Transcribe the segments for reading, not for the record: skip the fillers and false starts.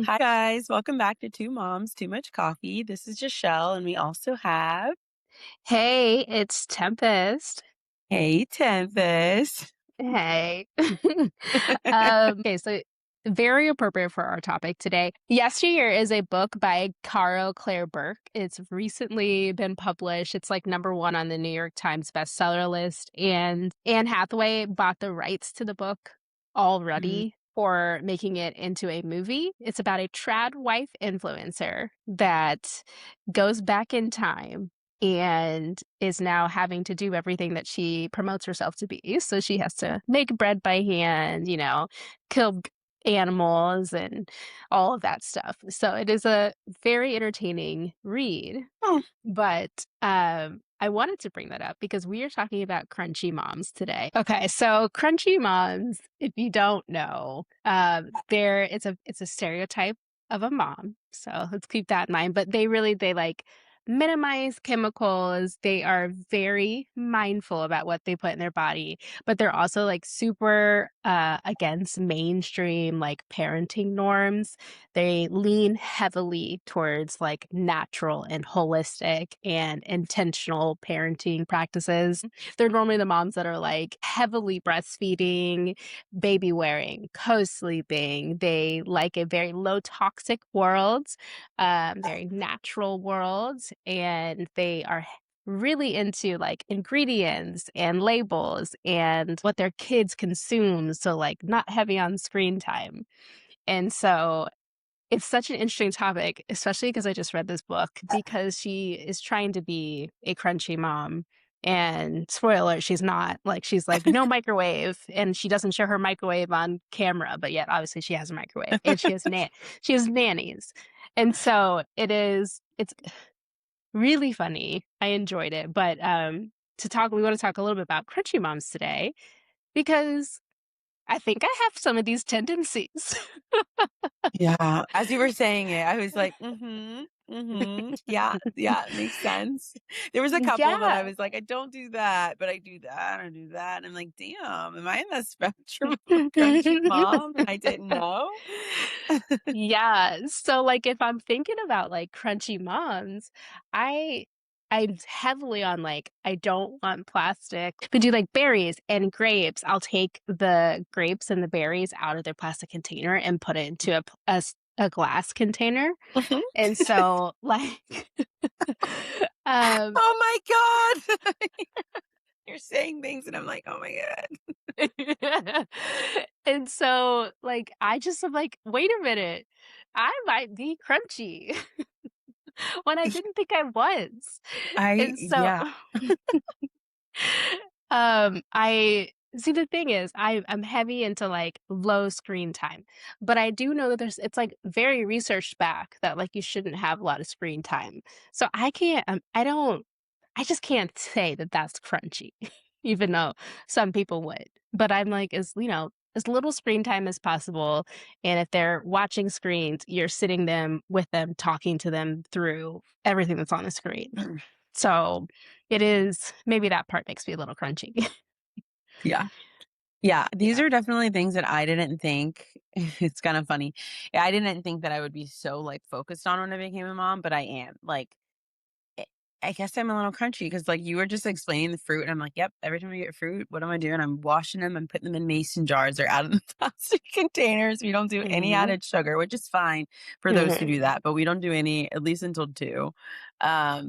Hi, guys. Welcome back to Two Moms, Too Much Coffee. This is Jashelle, and we also have, Hey, it's Tempest. hey, Tempest. Hey. Okay, so very appropriate for our topic today. Yesteryear is a book by Caro Claire Burke. It's recently been published. It's like number one on the New York Times bestseller list. And Anne Hathaway bought the rights to the book Mm. already for making it into a movie. It's about a trad wife influencer that goes back in time and is now having to do everything that she promotes herself to be. So she has to make bread by hand, kill animals and all of that stuff. So it is a very entertaining read. Oh, But I wanted to bring that up because we are talking about crunchy moms today. Okay, so crunchy moms, if you don't know, there it's a stereotype of a mom. So let's keep that in mind. But they like minimize chemicals. They are very mindful about what they put in their body, but they're also like super against mainstream like parenting norms. They lean heavily towards like natural and holistic and intentional parenting practices. They're normally the moms that are like heavily breastfeeding, baby wearing, co-sleeping. They like a very low toxic world, very natural world, and they are really into like ingredients and labels and what their kids consume. So like not heavy on screen time. And so it's such an interesting topic, especially because I just read this book because she is trying to be a crunchy mom. And spoiler alert, she's not. Like she's like, no microwave, and she doesn't show her microwave on camera, but yet obviously she has a microwave and she has nannies. And so it's really funny. I enjoyed it. But we want to talk a little bit about crunchy moms today because I think I have some of these tendencies. yeah. As you were saying it, I was like, mm-hmm, mm-hmm. Yeah, yeah, it makes sense. There was a couple that I Yeah. was like, I don't do that, but I do that, I do that. And I'm like, damn, am I in the spectrum of a crunchy mom? And I didn't know. Yeah. So like if I'm thinking about like crunchy moms, I I'm heavily on like I don't want plastic. But do like berries and grapes. I'll take the grapes and the berries out of their plastic container and put it into a glass container. Mhm. And so like um Oh my God. You're saying things, and I'm like, oh my God. and so like I just am like, wait a minute. I might be crunchy. When I didn't think I was. And so, Yeah. I see the thing is I'm heavy into like low screen time, but I do know that it's like very researched back that like you shouldn't have a lot of screen time. So I can't, I just can't say that that's crunchy, even though some people would. But I'm like, as little screen time as possible. And if they're watching screens, you're sitting them with them, talking to them through everything that's on the screen. So it is maybe that part makes me a little crunchy. Yeah. Yeah, these Yeah. are definitely things that I didn't think. It's kind of funny. Yeah, I didn't think that I would be so, like, focused on when I became a mom, but I am. Like, eh, I guess I'm a little crunchy because, like, you were just explaining the fruit, and I'm like, "Yep, every time I get fruit, what am I doing? I'm washing them, I'm putting them in mason jars or out of the plastic containers. We don't do any Hmm. added sugar, which is fine for those who Hmm. do that, but we don't do any, at least until 2.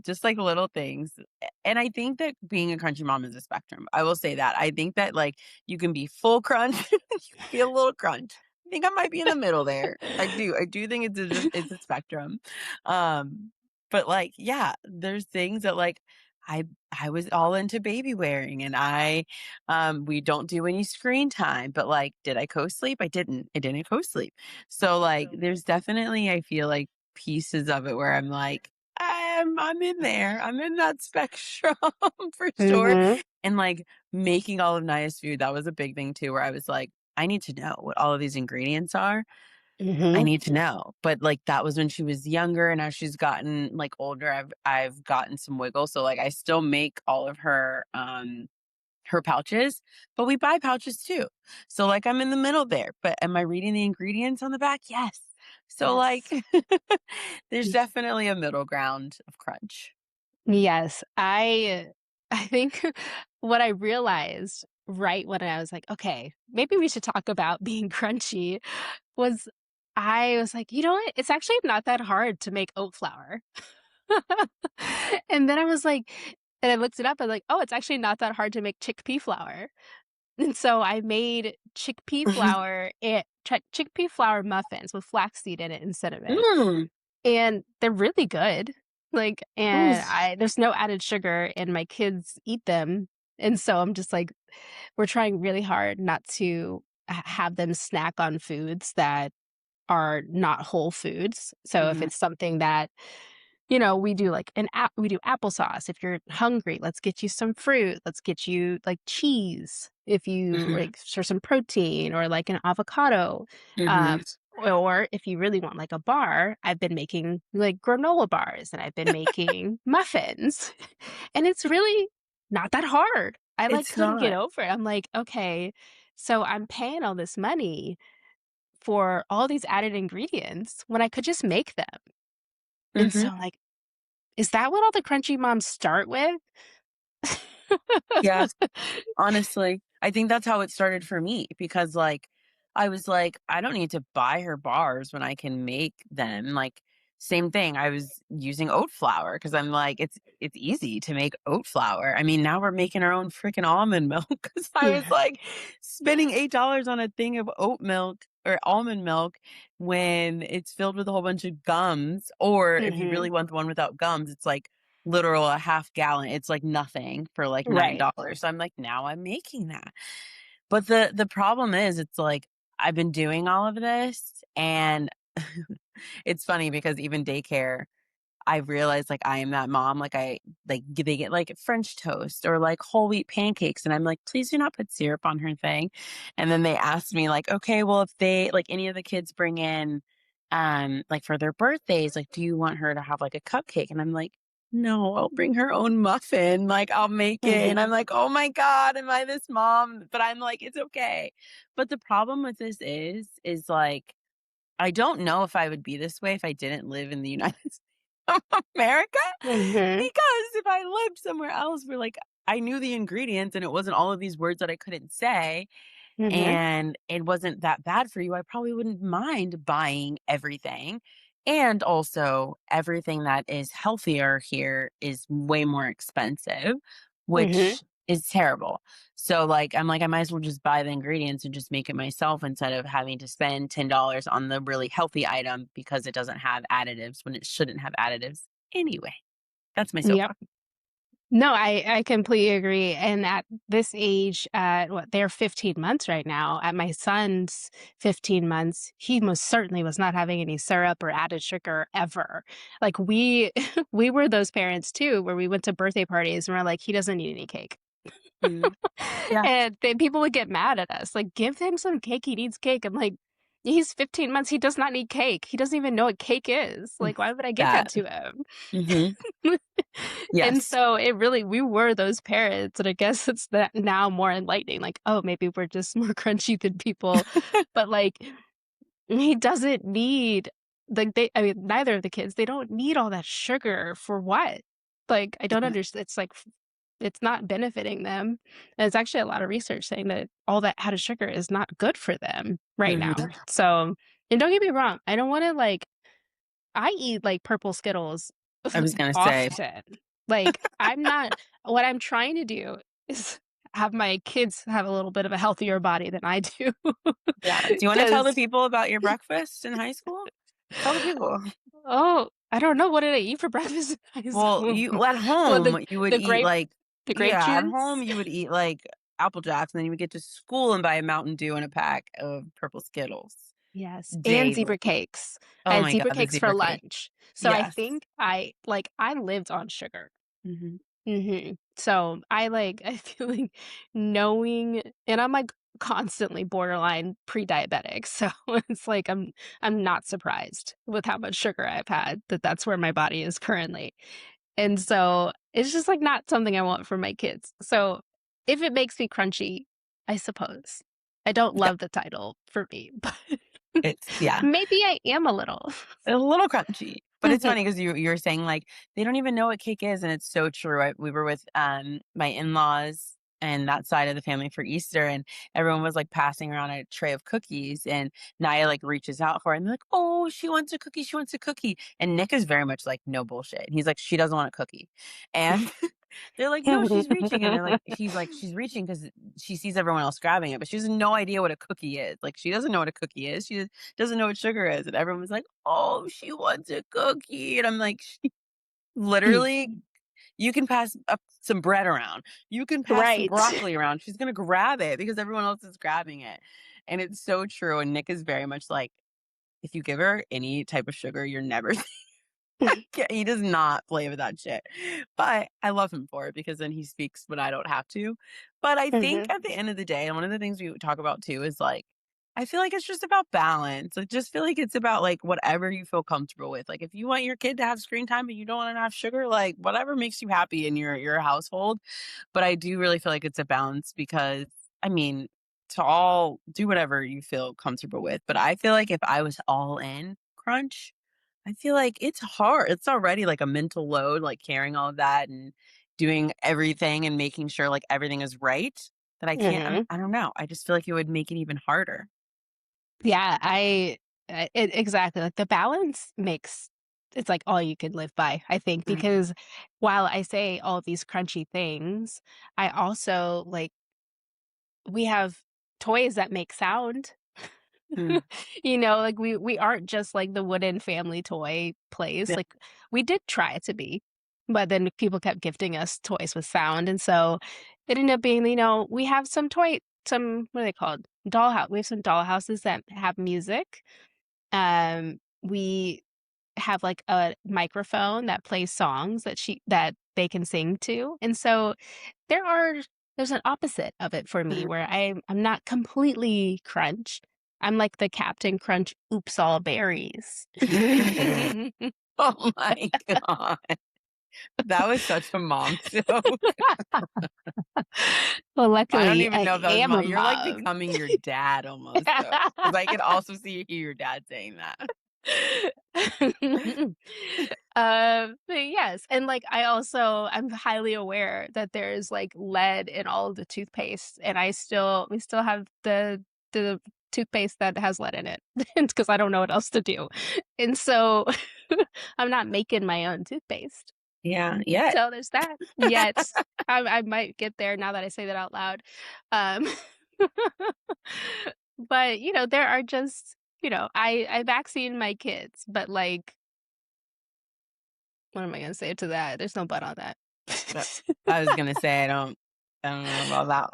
Just, like, little things. And I think that being a crunchy mom is a spectrum. I will say that. I think that, like, you can be full crunch, you can be a little crunch. I think I might be in the middle there. I do. I do think it's a spectrum. Um but, like, yeah, there's things that, like, I I was all into baby wearing, and we don't do any screen time, but, like, did I co-sleep? I didn't co-sleep. So, like, there's definitely, I feel like, pieces of it where I'm like, I'm in there. I'm in that spectrum for sure. Hmm. And, like, making all of Naya's food, that was a big thing too, where I was like, I need to know what all of these ingredients are. I Hmm. need to know. But, like, that was when she was younger, and as she's gotten, like, older, I've gotten some wiggle, so, like, I still make all of her pouches, but we buy pouches too. So, like, I'm in the middle there, but am I reading the ingredients on the back? Yes. So, like, Yes. there's definitely a middle ground of crunch. Yes, I think what I realized right when I was like, "Okay, maybe we should talk about being crunchy," was I was like, "You know what? It's actually not that hard to make oat flour." And then I was like and I looked it up, I'm like, "Oh, it's actually not that hard to make chickpea flour." And so I made chickpea flour muffins with flaxseed in it and cinnamon. Mm. And they're really good. Like, and Oof. I there's no added sugar and my kids eat them. And so I'm just like, we're trying really hard not to have them snack on foods that are not whole foods. So if Mhm, it's something that we do like we do applesauce. If you're hungry, let's get you some fruit. Let's get you like cheese if you mhm, like for some protein or like an avocado. mhm. Um, or if you really want like a bar, I've been making like granola bars and I've been making muffins. And it's really not that hard. I like It's couldn't get not. over it. I'm like, okay, so I'm paying all this money for all these added ingredients when I could just make them. And so Mhm. I'm like, is that what all the crunchy moms start with? Yeah. Honestly, I think that's how it started for me because, like, I was like, "I don't need to buy her bars when I can make them." Like, same thing, I was using oat flour because 'cause I'm like, "It's easy to make oat flour." I mean, now we're making our own freaking almond milk because I was, Yeah. like, spending $8 on a thing of oat milk or almond milk when it's filled with a whole bunch of gums, or if you Mhm. really want the one without gums, it's, like, literal a half gallon. It's like nothing for like Right. $9. So I'm like, now I'm making that. But the problem is it's like I've been doing all of this and it's funny because even daycare I realized, like, I am that mom, like, they get, like, French toast or, like, whole wheat pancakes, and I'm like, "Please do not put syrup on her thing." And then they asked me, like, "Okay, well, if they like, any of the kids bring in, like, for their birthdays, like, do you want her to have, like, a cupcake?" And I'm like, "No, I'll bring her own muffin, like, I'll make it." And Mhm. I'm like, "Oh my god, am I this mom?" But I'm like, "It's okay." But the problem with this is, like, I don't know if I would be this way if I didn't live in the United States of America, Mhm. because if I lived somewhere else where, like, I knew the ingredients and it wasn't all of these words that I couldn't say, Mhm. and it wasn't that bad for you, I probably wouldn't mind buying everything. And also, everything that is healthier here is way more expensive, Mhm. which is terrible. So, like, I'm like, I might as well just buy the ingredients and just make it myself instead of having to spend $10 on the really healthy item because it doesn't have additives when it shouldn't have additives anyway. That's my Yep. soapbox. No, I completely agree. And at this age, what they're 15 months right now. At my son's 15 months, he most certainly was not having any syrup or added sugar ever. Like we we were those parents too, where we went to birthday parties and we're like, he doesn't need any cake. Mm, yeah. And then people would get mad at us, like, "Give him some cake, he needs cake." I'm like, "He's 15 months, he does not need cake. He doesn't even know what cake is. Mm, Like, why would I get that that. to him?" Mhm. And Yes. so it really we were those parents, and I guess it's that now more enlightening, like, "Oh, maybe we're just more crunchy than people." But, like, he doesn't need like, I mean, neither of the kids, they don't need all that sugar for what? Like, I don't Yeah. understand. It's like it's not benefiting them. And it's actually a lot of research saying that all that added sugar is not good for them right now. Mhm. So, and don't get me wrong, I don't wanna, like I eat, like, purple Skittles I was gonna say, often. Like, I'm not what I'm trying to do is have my kids have a little bit of a healthier body than I do. yeah. Do you wanna tell the Because people about your breakfast in high school? Tell the people. oh, I don't know, what did I eat for breakfast in high Well, school? you at Well, home, you would the eat, grape like the grape yeah, at juice? home, you would eat, like, Apple Jacks, and then you would get to school and buy a Mountain Dew and a pack of purple Skittles Yes, and daily. zebra cakes. I Oh had my zebra god, the cakes for zebra cake. lunch. So I Yes. think I lived on sugar. Mhm. Mhm. So I like I feel like knowing and I'm like constantly borderline pre-diabetic. So it's like I'm not surprised with how much sugar I've had that that's where my body is currently. And so it's just like not something I want for my kids. So if it makes me crunchy, I suppose. I don't Yeah. love the title for me, but It's yeah. Maybe I am a little. A little crunchy, but it's funny because you were saying, like, they don't even know what cake is, and it's so true. We were with, my in-laws and that side of the family for Easter, and everyone was, like, passing around a tray of cookies, and Naya, like, reaches out for it, and they're like, "Oh, she wants a cookie, she wants a cookie," and Nick is very much like, "No bullshit." He's like, "She doesn't want a cookie," and they're like, "No, she's reaching," and they're like he's like, "She's reaching because she sees everyone else grabbing it, but she has no idea what a cookie is." Like, she doesn't know what a cookie is. She doesn't know what sugar is, and everyone was like, "Oh, she wants a cookie," and I'm like, "She literally, you can pass up some bread around. You can pass some Right. broccoli around. She's gonna grab it because everyone else is grabbing it." And it's so true, and Nick is very much like, if you give her any type of sugar, you're never yeah, he does not play with that shit. But I love him for it because then he speaks when I don't have to. But I think Mhm. at the end of the day, and one of the things we talk about too is like, I feel like it's just about balance. I just feel like it's about like whatever you feel comfortable with. Like if you want your kid to have screen time but you don't want to have sugar, like whatever makes you happy in your household. But I do really feel like it's a balance because I mean, to all do whatever you feel comfortable with. But I feel like if I was all in crunch, I feel like it's hard. It's already like a mental load, like carrying all of that and doing everything and making sure like everything is right that I can't, Mhm. I don't know. I just feel like it would make it even harder. Yeah, exactly, like, the balance makes it's, like, all you could live by, I think, Mhm. because while I say all these crunchy things, I also, like we have toys that make sound. Mm. Like, we aren't just, like, the wooden family toy place, Yeah. like, we did try to be, but then people kept gifting us toys with sound, and so it ended up being, we have some what are they called? We have some dollhouses that have music. We have, like, a microphone that plays songs that they can sing to, and so there are there's an opposite of it for me Mhm. where I'm not completely crunch. I'm like the Captain Crunch oops all berries. Oh my God. That was such a mom joke. Well, I don't luckily, even I know if that was am a mom. You're like mom. becoming your dad almost though. Because I could also see your dad saying that. But yes, and, like, I'm highly aware that there's, like, lead in all of the toothpaste, and we still have the toothpaste that has lead in it. It's because I don't know what else to do, and so I'm not making my own toothpaste. Yeah, yeah. So there's that. Yet, I might get there now that I say that out loud. Um, but, there are just I vaccine my kids, but, like, what am I gonna say to that? There's no but on that. But I was gonna say I don't know about that.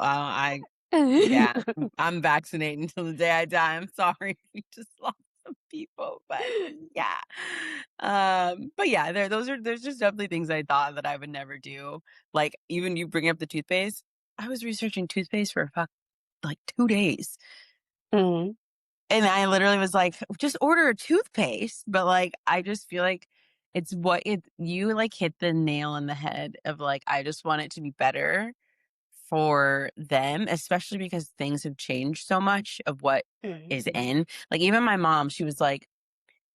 Yeah, I'm vaccinating until the day I die. I'm sorry we just lost some people, but yeah. But yeah, there's just definitely things I thought that I would never do. Like even you bring up the toothpaste. I was researching toothpaste for like 2 days. Mhm, And I literally was like, just order a toothpaste. But like, I just feel like it's what you like hit the nail on the head of like, I just want it to be better for them, especially because things have changed so much of what is mhm, in. Like, even my mom, she was like,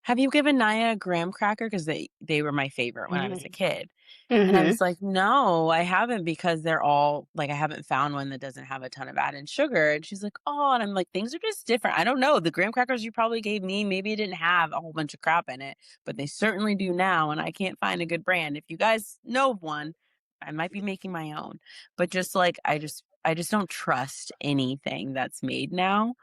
have you given Naya a graham cracker? Because they were my favorite when I was a mhm, kid. And I mhm, was like, "No, I haven't because they're all like, I haven't found one that doesn't have a ton of added sugar." And she's like, "Oh," and I'm like, "Things are just different. I don't know. The graham crackers you probably gave me, maybe it didn't have a whole bunch of crap in it, but they certainly do now, and I can't find a good brand. If you guys know of one, I might be making my own." But just like I just don't trust anything that's made now.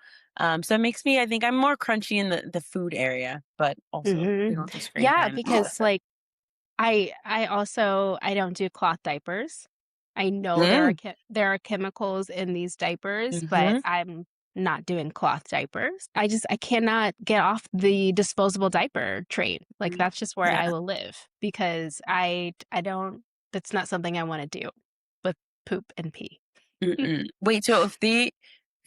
So it makes me I think I'm more crunchy in the food area, but also we mhm. don't do screen Yeah, time. It's because, different. like, I don't do cloth diapers. I know Mm. there are chemicals in these diapers, but Mhm. I'm not doing cloth diapers. I cannot get off the disposable diaper train. Like, Mm. that's just where Yeah. I will live because I don't that's not something I wanna do with poop and pee. Mm-mm. Wait, so if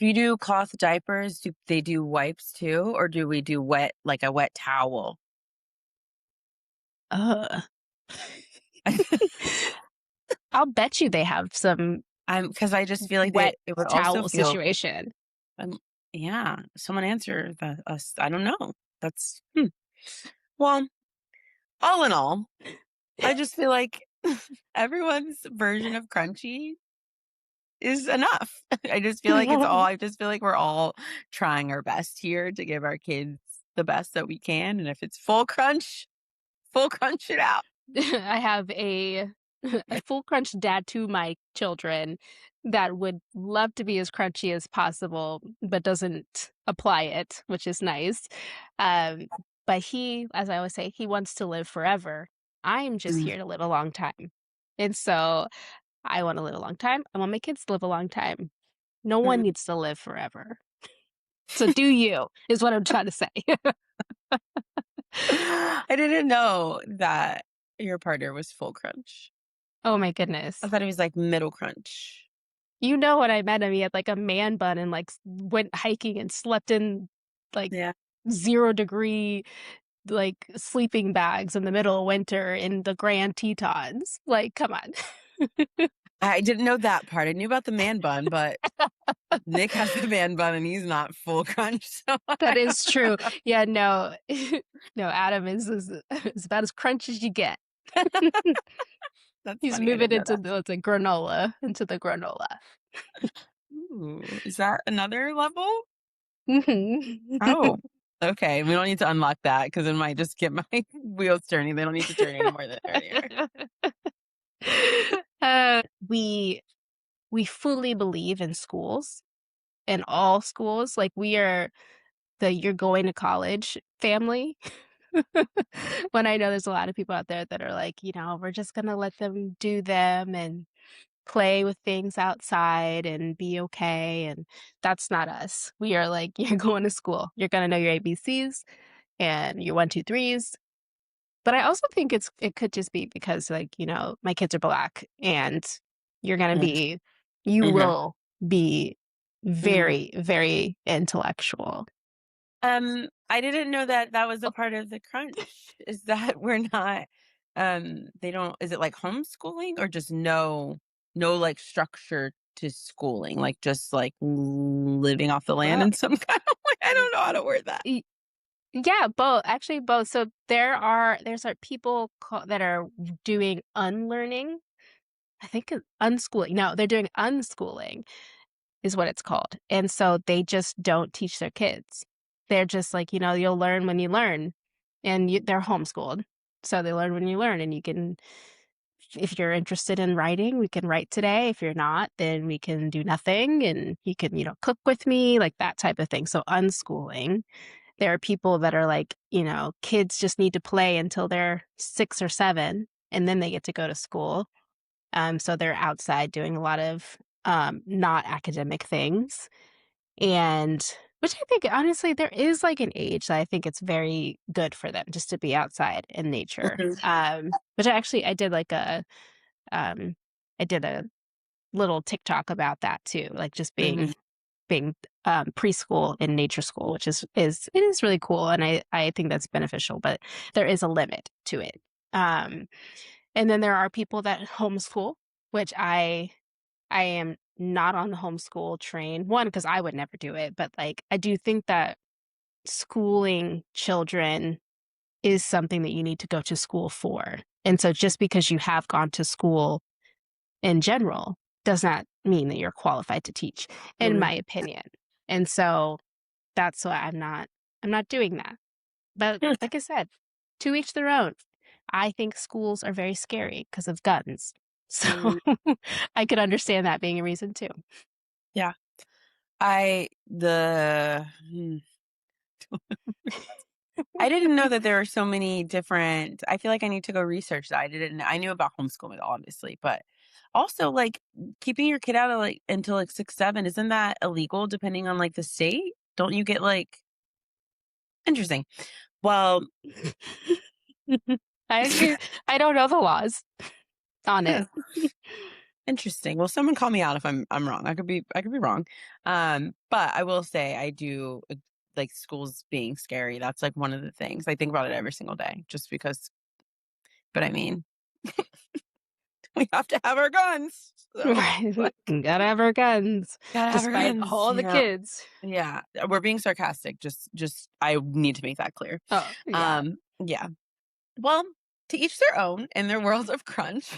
you do cloth diapers, do they do wipes too, or do we do like a wet towel? Ugh. I'll bet you they have some Because I just feel like wet it would also towel feel situation. Yeah, someone answer us. I don't know. That's well, all in all, I just feel like everyone's version of crunchy is enough. I just feel like it's all I just feel like we're all trying our best here to give our kids the best that we can, and if it's full crunch it out. I have a full crunch dad to my children that would love to be as crunchy as possible, but doesn't apply it, which is nice. Um, but he, as I always say, he wants to live forever. I am just Mm, here to live a long time. And so I want to live a long time. I want my kids to live a long time. No one mm. needs to live forever. So do you, is what I'm trying to say. I didn't know that your partner was full crunch. Oh my I goodness. thought it was like middle crunch. You know, when I met him, he had, like, a man bun and, like, went hiking and slept in, like, Yeah. 0-degree, like, sleeping bags in the middle of winter in the Grand Tetons. Like, come on. I didn't know that part. I knew about the man bun, but Nick has the man bun and he's not full crunch. So That is true. Yeah, no. No, Adam is about as crunch as you get. that's He's funny. I moving didn't know into that. the granola. Ooh, is that another level? Mhm. Oh, okay. We don't need to unlock that because it might just get my wheels turning. They don't need to turn any more than earlier. Uh, we we fully believe in schools, in all schools. Like, we are the "you're going to college" family. When I know there's a lot of people out there that are like, "We're just gonna let them do them and play with things outside and be okay," and that's not us. We are like, "You're going to school. You're gonna know your ABCs and your 1, 2, 3s." But I also think it could just be because, like, my kids are Black, and you're gonna Mm, be you okay. will be Mhm. very, very intellectual. I didn't know that that was a part of the crunch. Is that we're not, they don't, is it like homeschooling or just no like structure to schooling, like just like living off the land Well, in some kind of way? I don't know how to word that. y yeah, both, actually both. So there's, like, people that are doing unlearning. I think unschooling. No, they're doing unschooling is what it's called, and so they just don't teach their kids. They're just like, "You'll learn when you learn," and they're homeschooled, so they learn when you learn, and you can if you're interested in writing, we can write today. If you're not, then we can do nothing, and you can, cook with me, like that type of thing. So unschooling. There are people that are like, kids just need to play until they're 6 or 7, and then they get to go to school. So they're outside doing a lot of, not academic things, and which I think, honestly, there is, like, an age that I think it's very good for them just to be outside in nature. Mhm, Which I did, like, um I did a little TikTok about that too, like, just mhm, being, preschool in nature school, which it is really cool, and I think that's beneficial, but there is a limit to it. Um, and then there are people that homeschool, which I am not on the homeschool train. One, because I would never do it, but, like, I do think that schooling children is something that you need to go to school for. And so just because you have gone to school in general does not mean that you're qualified to teach, in mhm. my opinion. And so that's why I'm not doing that. But like I said, to each their own. I think schools are very scary because of guns. So Mm, I could understand that being a reason too. yeah. I the I didn't know that there were so many different. I feel like I need to go research that. I knew about homeschooling, obviously, but also, like, keeping your kid out of, like, until, like, 6, 7, isn't that illegal depending on, like, the state? Don't you get, like interesting. Well, I actually I don't know the laws on it. huh, interesting. Well, someone call me out if I'm wrong. I could be wrong. But I will say I do, like, schools being scary. That's, like, one of the things. I think about it every single day just because but I mean We have to have our guns. So, Right. like, Gotta have our guns, gotta have our despite guns. all the Yeah. kids. Yeah. We're being sarcastic. Just I need to make that clear. Oh, yeah. Yeah. Well, to each their own in their world of crunch.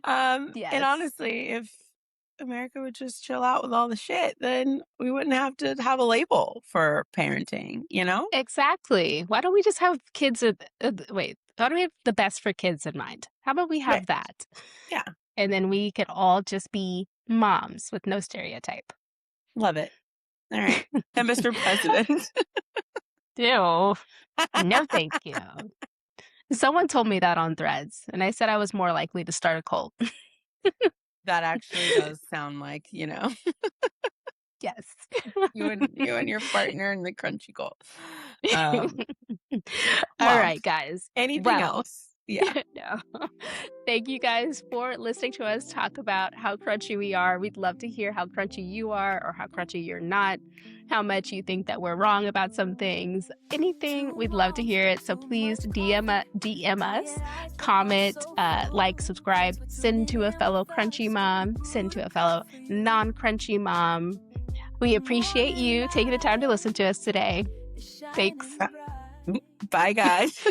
And Yes. honestly, if America would just chill out with all the shit, then we wouldn't have to have a label for parenting, you know? Exactly. Why don't we just have kids wait, why don't we have the best for kids in mind? How about we Right. have that? Yeah. And then we could all just be moms with no stereotype. Love it. All right. And Mr. President. Ew. No, thank you. Someone told me that on Threads, and I said I was more likely to start a cult. That actually does sound like, Yes. you and your partner in the crunchy goal. Um, All well, right, guys. anything Well, else? Yeah. no. Thank you guys for listening to us talk about how crunchy we are. We'd love to hear how crunchy you are or how crunchy you're not, how much you think that we're wrong about some things. Anything, we'd love to hear it. So please DM us, comment, like, subscribe, send to a fellow crunchy mom, send to a fellow non-crunchy mom. We appreciate you taking the time to listen to us today. Thanks. Bye, guys.